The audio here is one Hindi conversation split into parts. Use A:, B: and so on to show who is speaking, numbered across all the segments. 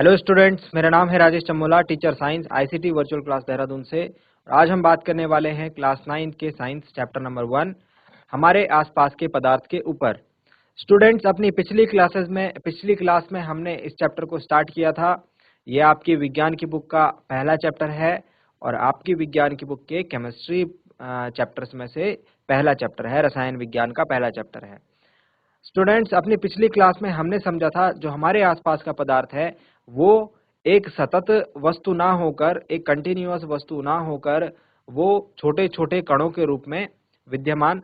A: हेलो स्टूडेंट्स, मेरा नाम है Rajesh Chamola, teacher science ICT virtual class Dehradun से। और आज हम बात करने वाले हैं क्लास 9 के साइंस चैप्टर नंबर 1 हमारे आसपास के पदार्थ के ऊपर। स्टूडेंट्स, अपनी पिछली क्लास में हमने इस चैप्टर को स्टार्ट किया था। ये आपकी विज्ञान की बुक का पहला चैप्टर है और आपकी विज्ञान की बुक के केमिस्ट्री चैप्टर्स में से पहला चैप्टर है, रसायन विज्ञान का पहला चैप्टर है। स्टूडेंट्स, अपनी पिछली क्लास में हमने समझा था जो हमारे आसपास का पदार्थ है वो एक सतत वस्तु ना होकर, एक कंटिन्यूअस वस्तु ना होकर, वो छोटे छोटे कणों के रूप में विद्यमान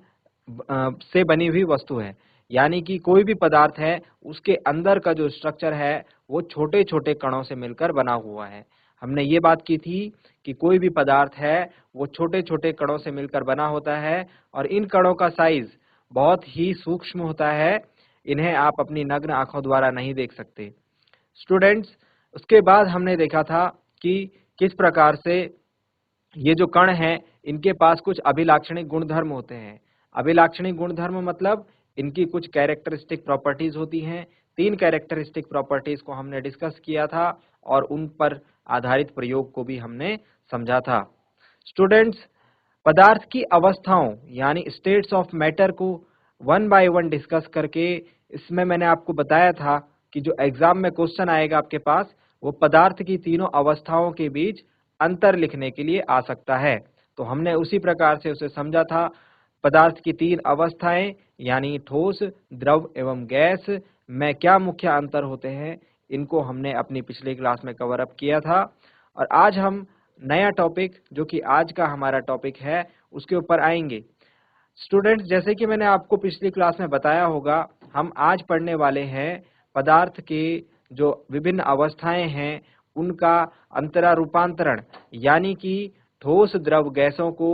A: से बनी हुई वस्तु है। यानी कि कोई भी पदार्थ है उसके अंदर का जो स्ट्रक्चर है वो छोटे छोटे कणों से मिलकर बना हुआ है। हमने ये बात की थी कि कोई भी पदार्थ है वो छोटे छोटे कणों से मिलकर बना होता है और इन कणों का साइज बहुत ही सूक्ष्म होता है। इन्हें आप अपनी नग्न आंखों द्वारा नहीं देख सकते। स्टूडेंट्स, उसके बाद हमने देखा था कि किस प्रकार से ये जो कण हैं इनके पास कुछ अभिलाक्षणिक गुणधर्म होते हैं। अभिलाक्षणिक गुणधर्म मतलब इनकी कुछ कैरेक्टरिस्टिक प्रॉपर्टीज होती हैं। 3 कैरेक्टरिस्टिक प्रॉपर्टीज को हमने डिस्कस किया था और उन पर आधारित प्रयोग को भी हमने समझा था। स्टूडेंट्स, पदार्थ की अवस्थाओं यानी स्टेट्स ऑफ मैटर को 1 बाय 1 डिस्कस करके इसमें मैंने आपको बताया था कि जो एग्जाम में क्वेश्चन आएगा आपके पास वो पदार्थ की तीनों अवस्थाओं के बीच अंतर लिखने के लिए आ सकता है। तो हमने उसी प्रकार से उसे समझा था। पदार्थ की 3 अवस्थाएं यानी ठोस, द्रव एवं गैस में क्या मुख्य अंतर होते हैं, इनको हमने अपनी पिछली क्लास में कवर अप किया था। और आज हम नया टॉपिक, जो कि आज का हमारा टॉपिक है, उसके ऊपर आएंगे। स्टूडेंट्स, जैसे कि मैंने आपको पिछली क्लास में बताया होगा, हम आज पढ़ने वाले हैं पदार्थ के जो विभिन्न अवस्थाएं हैं उनका अंतरा रूपांतरण, यानी कि ठोस, द्रव, गैसों को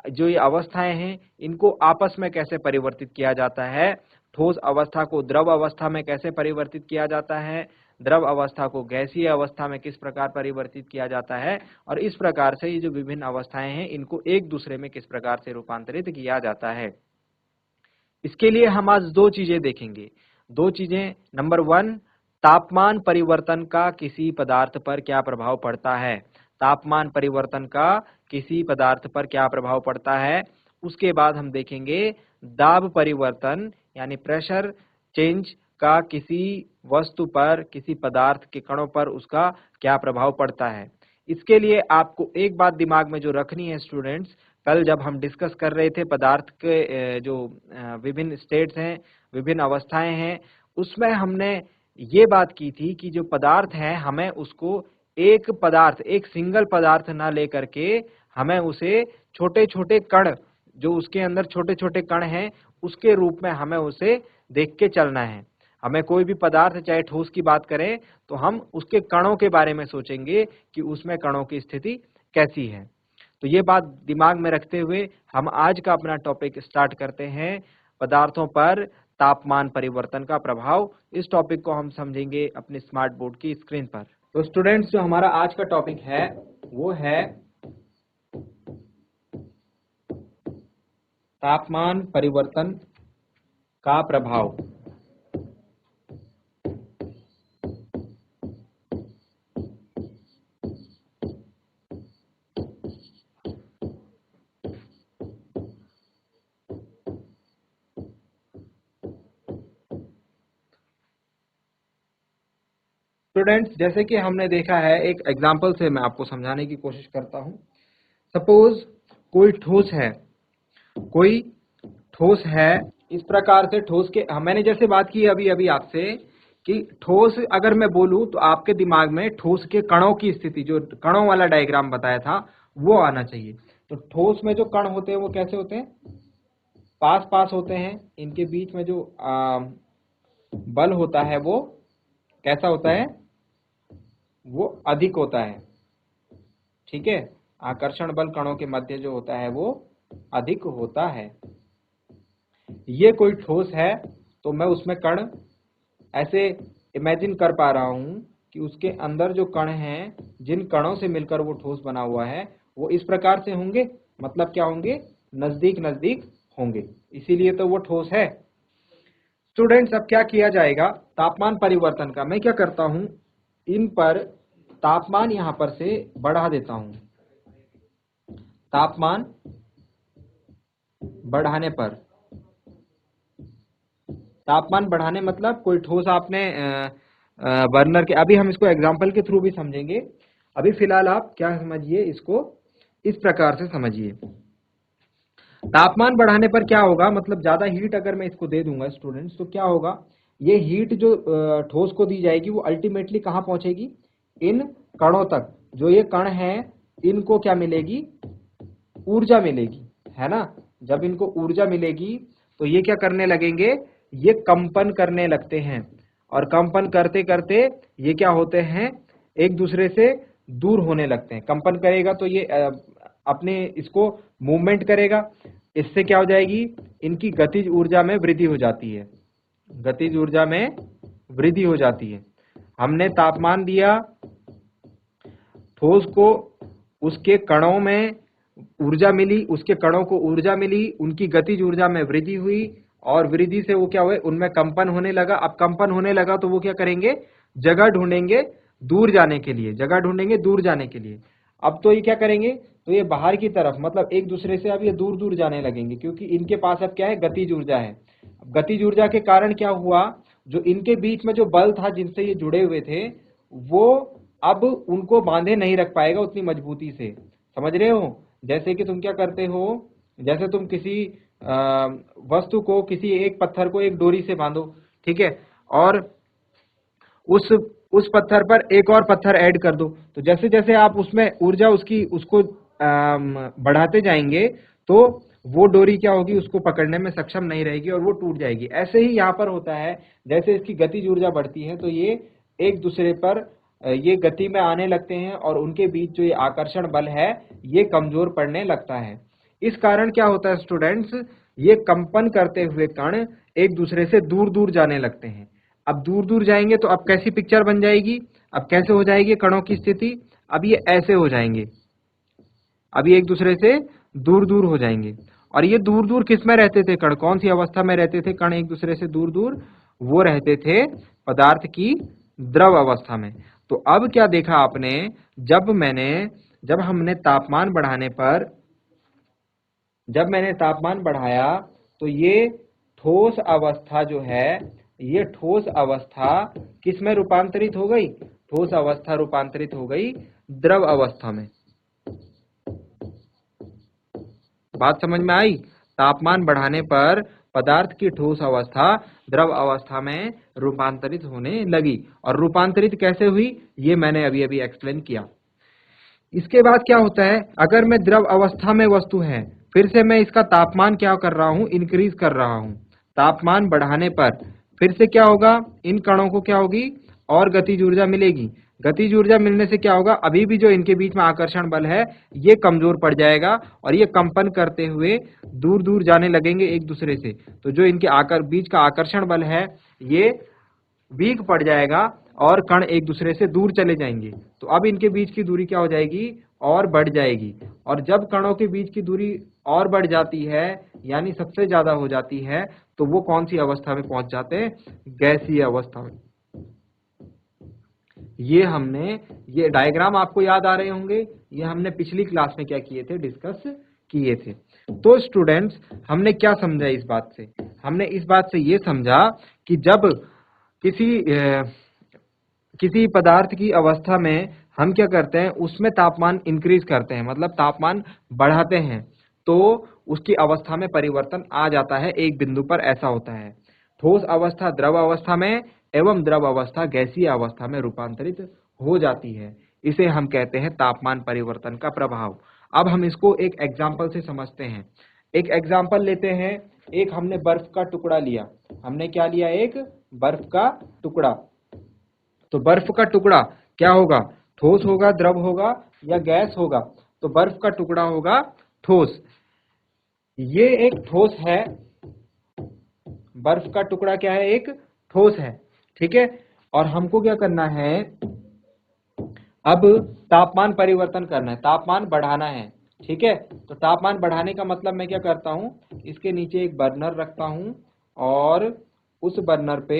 A: जो ये अवस्थाएं हैं इनको आपस में कैसे परिवर्तित किया जाता है, ठोस अवस्था को द्रव अवस्था में कैसे परिवर्तित किया जाता है, द्रव अवस्था को गैसीय अवस्था में किस प्रकार परिवर्तित किया जाता है, और इस प्रकार से ये जो विभिन्न अवस्थाएं हैं इनको एक दूसरे में किस प्रकार से रूपांतरित किया जाता है। इसके लिए हम आज 2 चीजें देखेंगे। 2 चीजें, नंबर 1, तापमान परिवर्तन का किसी पदार्थ पर क्या प्रभाव पड़ता है। तापमान परिवर्तन का किसी पदार्थ पर क्या प्रभाव पड़ता है। उसके बाद हम देखेंगे दाब परिवर्तन यानी प्रेशर चेंज का किसी वस्तु पर, किसी पदार्थ के कणों पर उसका क्या प्रभाव पड़ता है। इसके लिए आपको एक बात दिमाग में जो रखनी है स्टूडेंट्स, कल जब हम डिस्कस कर रहे थे पदार्थ के जो विभिन्न स्टेट्स हैं, विभिन्न अवस्थाएं हैं, उसमें हमने ये बात की थी कि जो पदार्थ है हमें उसको एक पदार्थ, एक सिंगल पदार्थ ना लेकर के हमें उसे छोटे छोटे कण, जो उसके अंदर छोटे छोटे कण हैं उसके रूप में हमें उसे देख के चलना है। हमें कोई भी पदार्थ, चाहे ठोस की बात करें, तो हम उसके कणों के बारे में सोचेंगे कि उसमें कणों की स्थिति कैसी है। तो ये बात दिमाग में रखते हुए हम आज का अपना टॉपिक स्टार्ट करते हैं, पदार्थों पर तापमान परिवर्तन का प्रभाव। इस टॉपिक को हम समझेंगे अपने स्मार्ट बोर्ड की स्क्रीन पर। तो स्टूडेंट्स, जो हमारा आज का टॉपिक है वो है तापमान परिवर्तन का प्रभाव। स्टूडेंट्स, जैसे कि हमने देखा है, एक एग्जांपल से मैं आपको समझाने की कोशिश करता हूं। सपोज कोई ठोस है, कोई ठोस है, इस प्रकार से ठोस के मैंने जैसे बात की अभी अभी आपसे कि ठोस अगर मैं बोलूं तो आपके दिमाग में ठोस के कणों की स्थिति, जो कणों वाला डायग्राम बताया था, वो आना चाहिए। तो ठोस में जो कण होते हैं वो कैसे होते हैं, पास पास होते हैं। इनके बीच में जो बल होता है वो कैसा होता है, वो अधिक होता है। ठीक है, आकर्षण बल कणों के मध्य जो होता है वो अधिक होता है। ये कोई ठोस है तो मैं उसमें कण ऐसे इमेजिन कर पा रहा हूं कि उसके अंदर जो कण हैं, जिन कणों से मिलकर वो ठोस बना हुआ है, वो इस प्रकार से होंगे। मतलब क्या होंगे, नजदीक नजदीक होंगे, इसीलिए तो वो ठोस है। स्टूडेंट्स, अब क्या किया जाएगा तापमान परिवर्तन का, मैं क्या करता हूं, इन पर तापमान यहां पर से बढ़ा देता हूं। तापमान बढ़ाने पर, तापमान बढ़ाने मतलब कोई ठोस आपने बर्नर के, अभी हम इसको एग्जांपल के थ्रू भी समझेंगे। अभी फिलहाल आप क्या समझिए, इसको इस प्रकार से समझिए। तापमान बढ़ाने पर क्या होगा, मतलब ज्यादा हीट अगर मैं इसको दे दूंगा स्टूडेंट्स, तो क्या होगा, ये हीट जो ठोस को दी जाएगी वो अल्टीमेटली कहाँ पहुंचेगी, इन कणों तक। जो ये कण हैं इनको क्या मिलेगी, ऊर्जा मिलेगी, है ना। जब इनको ऊर्जा मिलेगी तो ये क्या करने लगेंगे, ये कंपन करने लगते हैं, और कंपन करते करते ये क्या होते हैं, एक दूसरे से दूर होने लगते हैं। कंपन करेगा तो ये अपने इसको मूवमेंट करेगा, इससे क्या हो जाएगी, इनकी गतिज ऊर्जा में वृद्धि हो जाती है, गतिज ऊर्जा में वृद्धि हो जाती है। हमने तापमान दिया, ठोस को उसके कणों में ऊर्जा मिली, उसके कणों को ऊर्जा मिली, उनकी गतिज ऊर्जा में वृद्धि हुई, और वृद्धि से वो क्या हुए, उनमें कंपन होने लगा। अब कंपन होने लगा तो वो क्या करेंगे, जगह ढूंढेंगे दूर जाने के लिए, जगह ढूंढेंगे दूर जाने के लिए। अब तो ये क्या करेंगे, तो ये बाहर की तरफ, मतलब एक दूसरे से अब ये दूर दूर जाने लगेंगे, क्योंकि इनके पास अब क्या है, गतिज ऊर्जा है। गतिज ऊर्जा के कारण क्या हुआ, जो इनके बीच में जो बल था जिनसे ये जुड़े हुए थे, वो अब उनको बांधे नहीं रख पाएगा उतनी मजबूती से। समझ रहे हो, जैसे कि तुम क्या करते हो, जैसे तुम किसी वस्तु को, किसी एक पत्थर को एक डोरी से बांधो, ठीक है, और उस पत्थर पर एक और पत्थर ऐड कर दो, तो जैसे जैसे आप उसमें ऊर्जा उसको बढ़ाते जाएंगे, तो वो डोरी क्या होगी, उसको पकड़ने में सक्षम नहीं रहेगी और वो टूट जाएगी। ऐसे ही यहाँ पर होता है, जैसे इसकी गतिज ऊर्जा बढ़ती है तो ये एक दूसरे पर ये गति में आने लगते हैं, और उनके बीच जो ये आकर्षण बल है ये कमजोर पड़ने लगता है। इस कारण क्या होता है स्टूडेंट्स, ये कंपन करते हुए कण एक दूसरे से दूर दूर जाने लगते हैं। अब दूर दूर जाएंगे तो अब कैसी पिक्चर बन जाएगी, अब कैसे हो जाएगी कणों की स्थिति, अब ये ऐसे हो जाएंगे, अब ये एक दूसरे से दूर दूर हो जाएंगे। और ये दूर दूर किस में रहते थे कण, कौन सी अवस्था में रहते थे कण एक दूसरे से दूर दूर, वो रहते थे पदार्थ की द्रव अवस्था में। तो अब क्या देखा आपने, जब हमने तापमान बढ़ाने पर, जब मैंने तापमान बढ़ाया तो ये ठोस अवस्था जो है, ये ठोस अवस्था किस में रूपांतरित हो गई, ठोस अवस्था रूपांतरित हो गई द्रव अवस्था में। बात समझ में आई, तापमान बढ़ाने पर पदार्थ की ठोस अवस्था द्रव अवस्था में रूपांतरित होने लगी। और रूपांतरित कैसे हुई ये मैंने अभी अभी एक्सप्लेन किया। इसके बाद क्या होता है, अगर मैं द्रव अवस्था में वस्तु है, फिर से मैं इसका तापमान क्या कर रहा हूं, इंक्रीज कर रहा हूं। तापमान बढ़ाने पर फिर से क्या होगा, इन कणों को क्या होगी, और गतिज ऊर्जा मिलेगी। गतिज ऊर्जा मिलने से क्या होगा, अभी भी जो इनके बीच में आकर्षण बल है ये कमजोर पड़ जाएगा, और ये कंपन करते हुए दूर दूर जाने लगेंगे एक दूसरे से। तो जो इनके बीच का आकर्षण बल है ये वीक पड़ जाएगा, और कण एक दूसरे से दूर चले जाएंगे। तो अब इनके बीच की दूरी क्या हो जाएगी, और बढ़ जाएगी। और जब कणों के बीच की दूरी और बढ़ जाती है, यानी सबसे ज्यादा हो जाती है, तो वो कौन सी अवस्था में पहुंच जाते हैं, गैसीय अवस्था में। ये डायग्राम आपको याद आ रहे होंगे, ये हमने पिछली क्लास में क्या किए थे, डिस्कस किए थे। तो स्टूडेंट्स हमने क्या समझा इस बात से, हमने इस बात से ये समझा कि जब किसी पदार्थ की अवस्था में हम क्या करते हैं, उसमें तापमान इंक्रीज करते हैं, मतलब तापमान बढ़ाते हैं, तो उसकी अवस्था में परिवर्तन आ जाता है एक बिंदु पर। ऐसा होता है, ठोस अवस्था द्रव अवस्था में एवं द्रव अवस्था गैसीय अवस्था में रूपांतरित हो जाती है। इसे हम कहते हैं तापमान परिवर्तन का प्रभाव। अब हम इसको एक एग्जाम्पल से समझते हैं। एक एग्जाम्पल लेते हैं, एक हमने बर्फ का टुकड़ा लिया, हमने क्या लिया, एक बर्फ का टुकड़ा। तो बर्फ का टुकड़ा क्या होगा, ठोस होगा, द्रव होगा या गैस होगा, तो बर्फ का टुकड़ा होगा ठोस। ये एक ठोस है, बर्फ का टुकड़ा क्या है, एक ठोस है, ठीक है। और हमको क्या करना है, अब तापमान परिवर्तन करना है, तापमान बढ़ाना है, ठीक है। तो तापमान बढ़ाने का मतलब मैं क्या करता हूं, इसके नीचे एक बर्नर रखता हूं, और उस बर्नर पे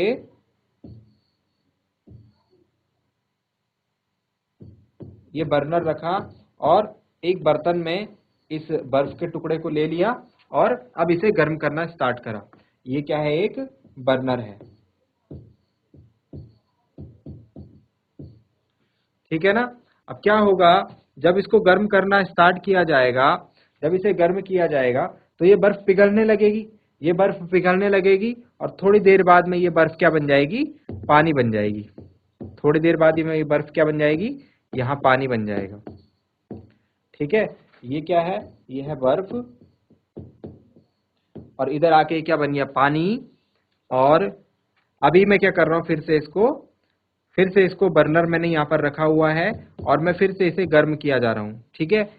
A: ये बर्नर रखा और एक बर्तन में इस बर्फ के टुकड़े को ले लिया और अब इसे गर्म करना स्टार्ट करा। ये क्या है? एक बर्नर है, ठीक है ना। अब क्या होगा, जब इसको गर्म करना स्टार्ट किया जाएगा, जब इसे गर्म किया जाएगा तो ये बर्फ पिघलने लगेगी, ये बर्फ पिघलने लगेगी और थोड़ी देर बाद में ये बर्फ क्या बन जाएगी? पानी बन जाएगी। थोड़ी देर बाद में ये बर्फ क्या बन जाएगी? यहाँ पानी बन जाएगा, ठीक है। ये क्या है? ये है बर्फ और इधर आके क्या बन गया? पानी। और अभी मैं क्या कर रहा हूँ, फिर से इसको बर्नर मैंने यहाँ पर रखा हुआ है और मैं फिर से इसे गर्म किया जा रहा हूँ, ठीक है।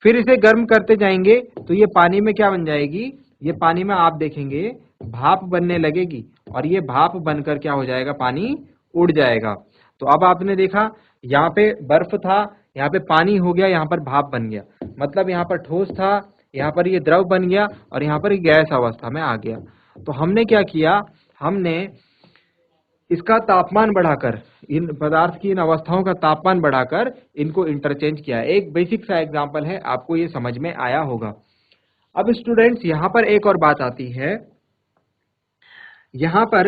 A: फिर इसे गर्म करते जाएंगे तो ये पानी में क्या बन जाएगी? ये पानी में आप देखेंगे भाप बनने लगेगी और ये भाप बनकर क्या हो जाएगा? पानी उड़ जाएगा। तो अब आपने देखा यहाँ पे बर्फ था, यहाँ पे पानी हो गया, यहाँ पर भाप बन गया, मतलब यहाँ पर ठोस था, यहाँ पर ये द्रव बन गया और यहाँ पर गैस अवस्था में आ गया। तो हमने क्या किया? हमने इसका तापमान बढ़ाकर, इन पदार्थ की इन अवस्थाओं का तापमान बढ़ाकर इनको इंटरचेंज किया। एक बेसिक सा एग्जांपल है, आपको ये समझ में आया होगा। अब स्टूडेंट्स यहाँ पर एक और बात आती है, यहाँ पर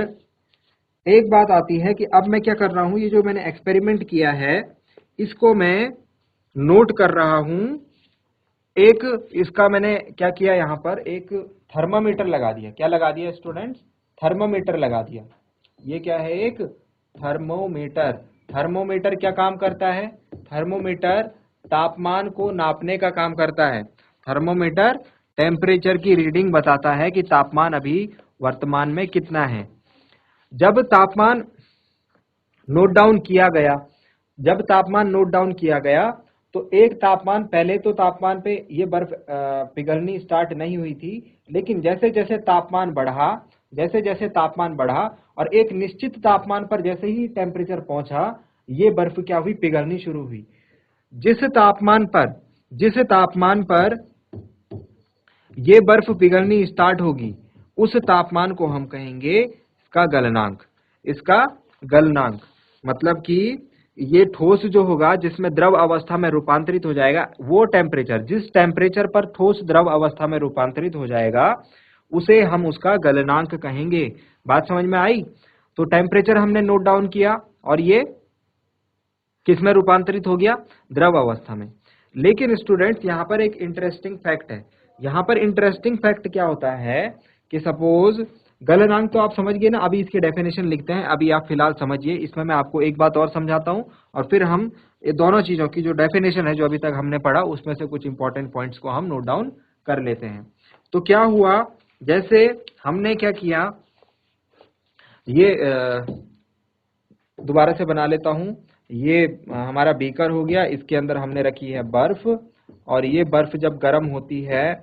A: एक बात आती है कि अब मैं क्या कर रहा हूँ, ये जो मैंने एक्सपेरिमेंट किया है इसको मैं नोट कर रहा हूँ। एक इसका मैंने क्या किया, यहाँ पर एक थर्मामीटर लगा दिया। क्या लगा दिया स्टूडेंट्स? थर्मामीटर लगा दिया। ये क्या है? एक थर्मोमीटर। थर्मोमीटर क्या काम करता है? थर्मोमीटर तापमान को नापने का काम करता है। थर्मोमीटर टेम्परेचर की रीडिंग बताता है कि तापमान अभी वर्तमान में कितना है। जब तापमान नोट डाउन किया गया, जब तापमान नोट डाउन किया गया तो एक तापमान, पहले तो तापमान पे ये बर्फ पिघलनी स्टार्ट नहीं हुई थी, लेकिन जैसे जैसे तापमान बढ़ा, जैसे जैसे तापमान बढ़ा और एक निश्चित तापमान पर जैसे ही टेम्परेचर पहुंचा, ये बर्फ क्या हुई? पिघलनी शुरू हुई। जिस तापमान पर ये बर्फ पिघलनी स्टार्ट होगी, उस तापमान को हम कहेंगे इसका गलनांक। इसका गलनांक मतलब कि ये ठोस जो होगा, जिसमें द्रव अवस्था में रूपांतरित हो जाएगा, वो टेम्परेचर, जिस टेम्परेचर पर ठोस द्रव अवस्था में रूपांतरित हो जाएगा उसे हम उसका गलनांक कहेंगे। बात समझ में आई? तो टेम्परेचर हमने नोट डाउन किया और ये किस में रूपांतरित हो गया? द्रव अवस्था में। लेकिन स्टूडेंट्स यहाँ पर एक इंटरेस्टिंग फैक्ट है। यहाँ पर इंटरेस्टिंग फैक्ट क्या होता है कि सपोज गलनांक तो आप समझ गए ना, अभी इसकी डेफिनेशन लिखते हैं, अभी आप फिलहाल समझिए। इसमें मैं आपको एक बात और समझाता हूँ और फिर हम ये दोनों चीजों की जो डेफिनेशन है जो अभी तक हमने पढ़ा उसमें से कुछ इंपॉर्टेंट पॉइंट्स को हम नोट डाउन कर लेते हैं। तो क्या हुआ, जैसे हमने क्या किया, ये दोबारा से बना लेता हूं। ये हमारा बीकर हो गया, इसके अंदर हमने रखी है बर्फ और ये बर्फ जब गर्म होती है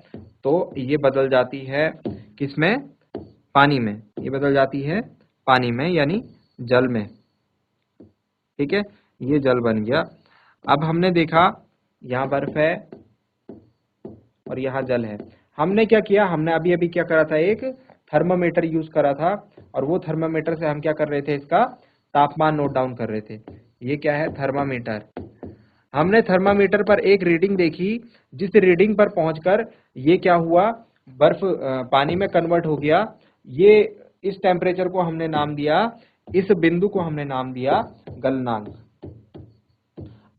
A: तो ये बदल जाती है किसमें? पानी में। ये बदल जाती है पानी में, यानी जल में, ठीक है। ये जल बन गया। अब हमने देखा यहाँ बर्फ है और यहाँ जल है। हमने क्या किया? हमने अभी अभी क्या करा था? एक थर्मामीटर यूज करा था और वो थर्मामीटर से हम क्या कर रहे थे? इसका तापमान नोट डाउन कर रहे थे। ये क्या है? थर्मामीटर। हमने थर्मामीटर पर एक रीडिंग देखी, जिस रीडिंग पर पहुंचकर ये क्या हुआ? बर्फ पानी में कन्वर्ट हो गया। ये इस टेम्परेचर को हमने नाम दिया, इस बिंदु को हमने नाम दिया गलनांक।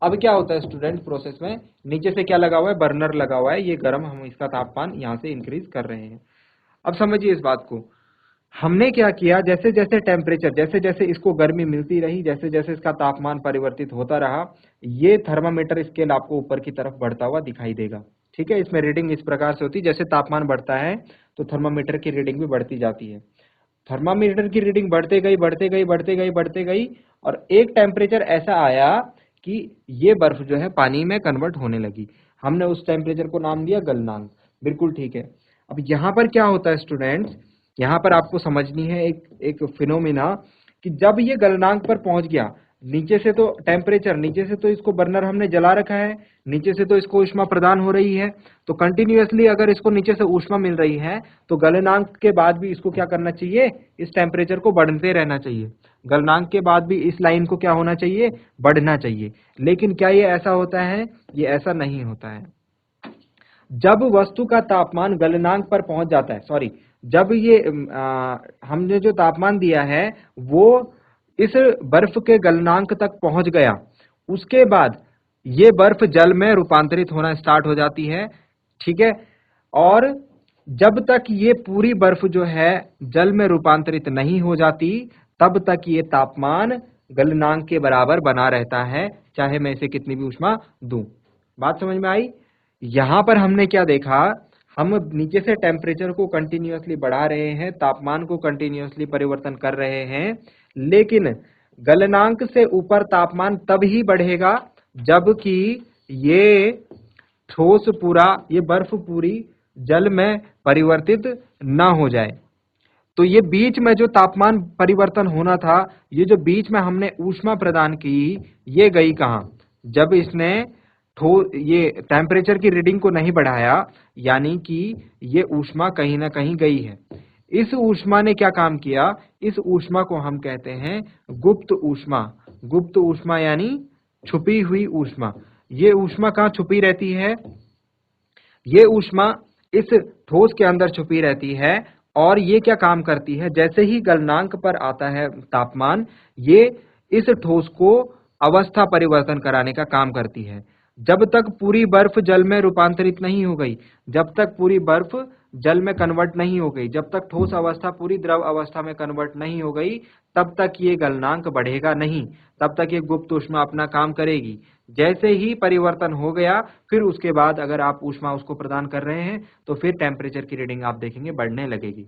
A: अब क्या होता है स्टूडेंट प्रोसेस में? नीचे से क्या लगा हुआ है? बर्नर लगा हुआ है, ये गर्म, हम इसका तापमान यहाँ से इंक्रीज कर रहे हैं। अब समझिए इस बात को। हमने क्या किया? जैसे जैसे टेम्परेचर, जैसे जैसे इसको गर्मी मिलती रही, जैसे जैसे इसका तापमान परिवर्तित होता रहा, ये थर्मामीटर स्केल आपको ऊपर की तरफ बढ़ता हुआ दिखाई देगा, ठीक है। इसमें रीडिंग इस प्रकार से होती है, जैसे तापमान बढ़ता है तो थर्मामीटर की रीडिंग भी बढ़ती जाती है। थर्मामीटर की रीडिंग बढ़ते गई, बढ़ते गई, बढ़ते गई, बढ़ते गई और एक टेम्परेचर ऐसा आया कि ये बर्फ जो है पानी में कन्वर्ट होने लगी। हमने उस टेम्परेचर को नाम दिया गलनांक। बिल्कुल ठीक है। अब यहाँ पर क्या होता है स्टूडेंट्स? यहाँ पर आपको समझनी है एक फिनोमिना कि जब ये गलनांक पर पहुंच गया, नीचे से तो टेम्परेचर, नीचे से तो इसको बर्नर हमने जला रखा है, नीचे से तो इसको ऊष्मा प्रदान हो रही है, तो कंटिन्यूअसली अगर इसको नीचे से ऊष्मा मिल रही है तो गलनांक के बाद भी इसको क्या करना चाहिए, इस टेम्परेचर को बढ़ते रहना चाहिए। गलनांक के बाद भी इस लाइन को क्या होना चाहिए, बढ़ना चाहिए। लेकिन क्या ये ऐसा होता है, ये ऐसा नहीं होता है। जब वस्तु का तापमान गलनांक पर पहुंच जाता है, सॉरी, जब ये हमने जो तापमान दिया है वो इस बर्फ के गलनांक तक पहुंच गया, उसके बाद ये बर्फ जल में रूपांतरित होना स्टार्ट हो जाती है, ठीक है। और जब तक ये पूरी बर्फ जो है जल में रूपांतरित नहीं हो जाती, तब तक ये तापमान गलनांक के बराबर बना रहता है, चाहे मैं इसे कितनी भी ऊष्मा दूं। बात समझ में आई? यहां पर हमने क्या देखा, हम नीचे से टेम्परेचर को कंटिन्यूअसली बढ़ा रहे हैं, तापमान को कंटिन्यूअसली परिवर्तन कर रहे हैं, लेकिन गलनांक से ऊपर तापमान तब ही बढ़ेगा जबकि ये ठोस पूरा, ये बर्फ पूरी जल में परिवर्तित ना हो जाए। तो ये बीच में जो तापमान परिवर्तन होना था, ये जो बीच में हमने ऊष्मा प्रदान की, ये गई कहां, जब इसने ये टेम्परेचर की रीडिंग को नहीं बढ़ाया, यानी कि ये ऊष्मा कहीं ना कहीं गई है। इस ऊष्मा ने क्या काम किया, इस ऊष्मा को हम कहते हैं गुप्त ऊष्मा। गुप्त ऊष्मा यानी छुपी हुई ऊष्मा। ये ऊष्मा कहाँ छुपी रहती है, ये ऊष्मा इस ठोस के अंदर छुपी रहती है, और ये क्या काम करती है, जैसे ही गलनांक पर आता है तापमान, ये इस ठोस को अवस्था परिवर्तन कराने का काम करती है। जब तक पूरी बर्फ जल में रूपांतरित नहीं हो गई, जब तक पूरी बर्फ जल में कन्वर्ट नहीं हो गई, जब तक ठोस अवस्था पूरी द्रव अवस्था में कन्वर्ट नहीं हो गई, तब तक ये गलनांक बढ़ेगा नहीं, तब तक ये गुप्त ऊष्मा अपना काम करेगी। जैसे ही परिवर्तन हो गया, फिर उसके बाद अगर आप ऊष्मा उसको प्रदान कर रहे हैं तो फिर टेम्परेचर की रीडिंग आप देखेंगे बढ़ने लगेगी।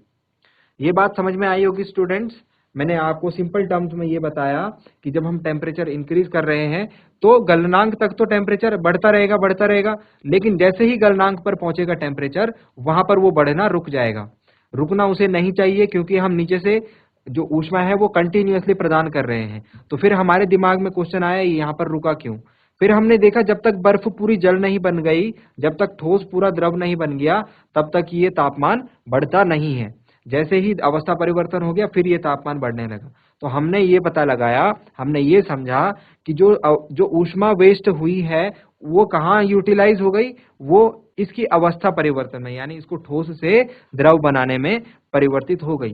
A: ये बात समझ में आई होगी स्टूडेंट्स? मैंने आपको सिंपल टर्म्स में ये बताया कि जब हम टेम्परेचर इंक्रीज कर रहे हैं तो गलनांक तक तो टेम्परेचर बढ़ता रहेगा, लेकिन जैसे ही गलनांक पर पहुंचेगा टेम्परेचर, वहां पर वो बढ़ना रुक जाएगा। रुकना उसे नहीं चाहिए, क्योंकि हम नीचे से जो ऊष्मा है वो कंटिन्यूअसली प्रदान कर रहे हैं। तो फिर हमारे दिमाग में क्वेश्चन आया, यहाँ पर रुका क्यों? फिर हमने देखा जब तक बर्फ पूरी जल नहीं बन गई, जब तक ठोस पूरा द्रव नहीं बन गया, तब तक ये तापमान बढ़ता नहीं है। जैसे ही अवस्था परिवर्तन हो गया, फिर ये तापमान बढ़ने लगा। तो हमने ये पता लगाया, हमने ये समझा कि जो ऊष्मा वेस्ट हुई है वो कहाँ यूटिलाइज हो गई, वो इसकी अवस्था परिवर्तन में, यानी इसको ठोस से द्रव बनाने में परिवर्तित हो गई।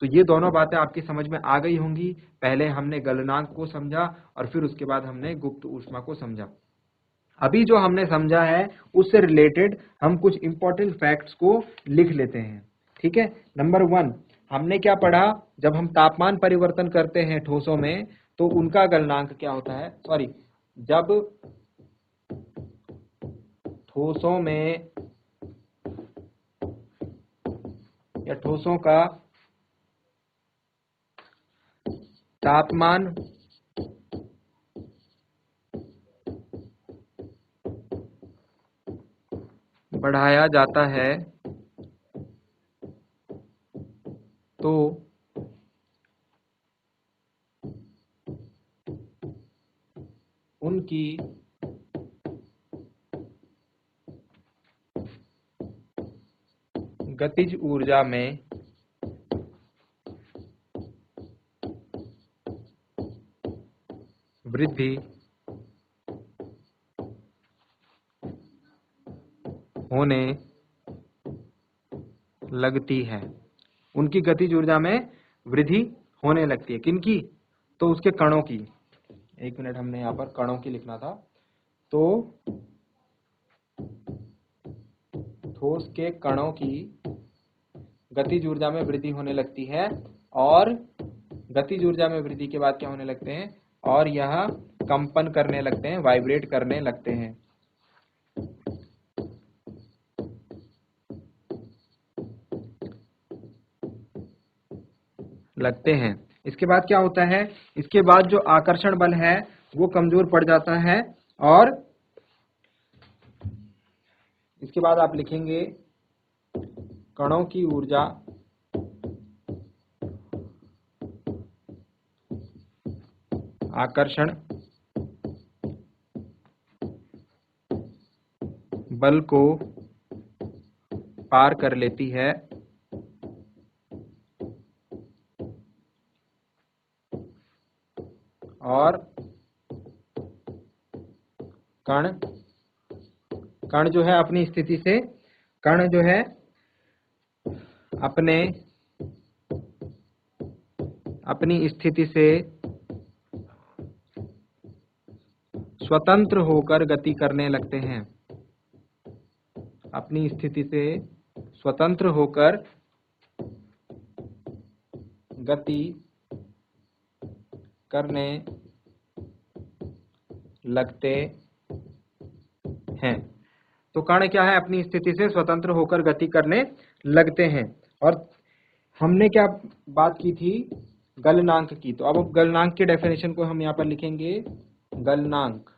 A: तो ये दोनों बातें आपकी समझ में आ गई होंगी। पहले हमने गलनांक को समझा और फिर उसके बाद हमने गुप्त ऊष्मा को समझा। अभी जो हमने समझा है उससे रिलेटेड हम कुछ इंपॉर्टेंट फैक्ट्स को लिख लेते हैं, ठीक है। नंबर 1, हमने क्या पढ़ा, जब हम तापमान परिवर्तन करते हैं ठोसों में तो उनका गलनांक क्या होता है, सॉरी, जब ठोसों में या ठोसों का तापमान बढ़ाया जाता है तो उनकी गतिज ऊर्जा में वृद्धि होने लगती है। उनकी गतिज ऊर्जा में वृद्धि होने लगती है, किनकी, तो उसके कणों की। एक मिनट, हमने यहाँ पर कणों की लिखना था। तो ठोस के कणों की गतिज ऊर्जा में वृद्धि होने लगती है, और गतिज ऊर्जा में वृद्धि के बाद क्या होने लगते हैं, और यह कंपन करने लगते हैं, वाइब्रेट करने लगते हैं। इसके बाद क्या होता है, इसके बाद जो आकर्षण बल है वो कमजोर पड़ जाता है, और इसके बाद आप लिखेंगे कणों की ऊर्जा आकर्षण बल को पार कर लेती है और कण जो है अपनी स्थिति से अपनी स्थिति से स्वतंत्र होकर गति करने लगते हैं। अपनी स्थिति से स्वतंत्र होकर गति करने लगते हैं। तो कण क्या है, अपनी स्थिति से स्वतंत्र होकर गति करने लगते हैं। और हमने क्या बात की थी, गलनांक की। तो अब गलनांक के डेफिनेशन को हम यहाँ पर लिखेंगे। गलनांक,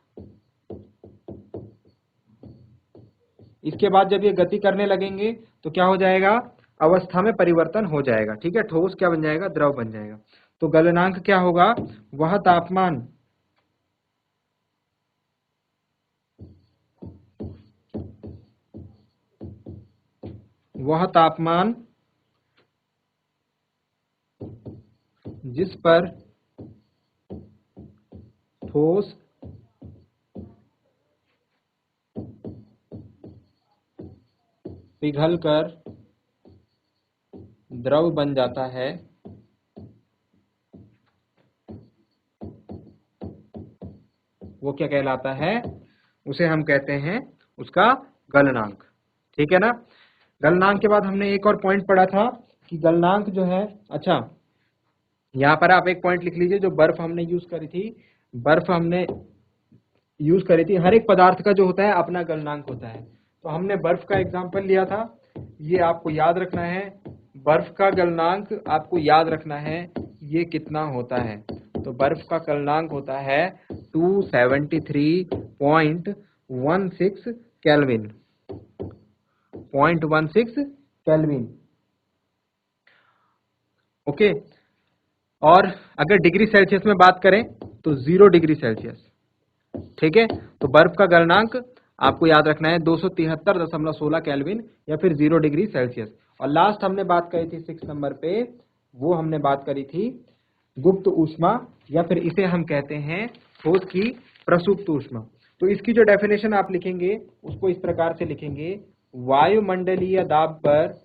A: इसके बाद जब ये गति करने लगेंगे तो क्या हो जाएगा, अवस्था में परिवर्तन हो जाएगा। ठीक है, ठोस क्या बन जाएगा, द्रव बन जाएगा। तो गलनांक क्या होगा, वह तापमान जिस पर ठोस पिघलकर द्रव बन जाता है, वो क्या कहलाता है, उसे हम कहते हैं उसका गलनांक। ठीक है ना। गलनांक के बाद हमने एक और पॉइंट पढ़ा था कि गलनांक जो है, अच्छा यहाँ पर आप एक पॉइंट लिख लीजिए, जो बर्फ हमने यूज करी थी, हर एक पदार्थ का जो होता है अपना गलनांक होता है। तो हमने बर्फ का एग्जांपल लिया था, ये आपको याद रखना है। बर्फ का गलनांक आपको याद रखना है, ये कितना होता है। तो बर्फ का गलनांक होता है 273.16 केल्विन, 0.16 केल्विन। ओके। और अगर डिग्री सेल्सियस में बात करें तो 0 डिग्री सेल्सियस। ठीक है, तो बर्फ का गलनांक आपको याद रखना है 273.16 केल्विन या फिर 0 डिग्री सेल्सियस। और लास्ट हमने बात करी थी 6 नंबर पे, वो हमने बात करी थी गुप्त ऊष्मा, या फिर इसे हम कहते हैं ठोस की प्रसुप्त ऊष्मा। तो इसकी जो डेफिनेशन आप लिखेंगे उसको इस प्रकार से लिखेंगे, वायुमंडलीय दाब पर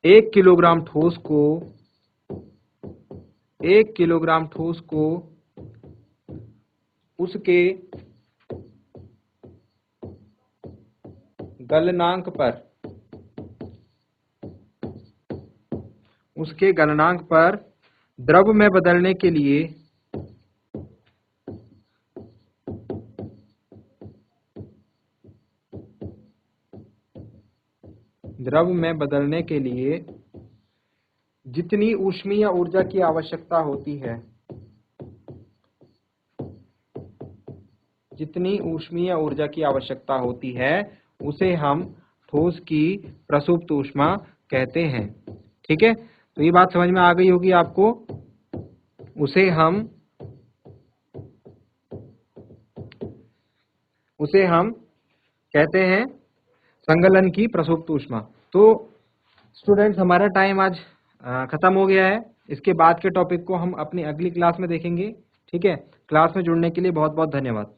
A: 1 किलोग्राम ठोस को उसके गलनांक पर द्रव में बदलने के लिए जितनी ऊष्मीय ऊर्जा की आवश्यकता होती है, उसे हम ठोस की प्रसुप्त ऊष्मा कहते हैं। ठीक है, तो ये बात समझ में आ गई होगी आपको। उसे हम कहते हैं संगलन की प्रसुप्त ऊष्मा। तो स्टूडेंट्स, हमारा टाइम आज खत्म हो गया है। इसके बाद के टॉपिक को हम अपनी अगली क्लास में देखेंगे। ठीक है, क्लास में जुड़ने के लिए बहुत बहुत धन्यवाद।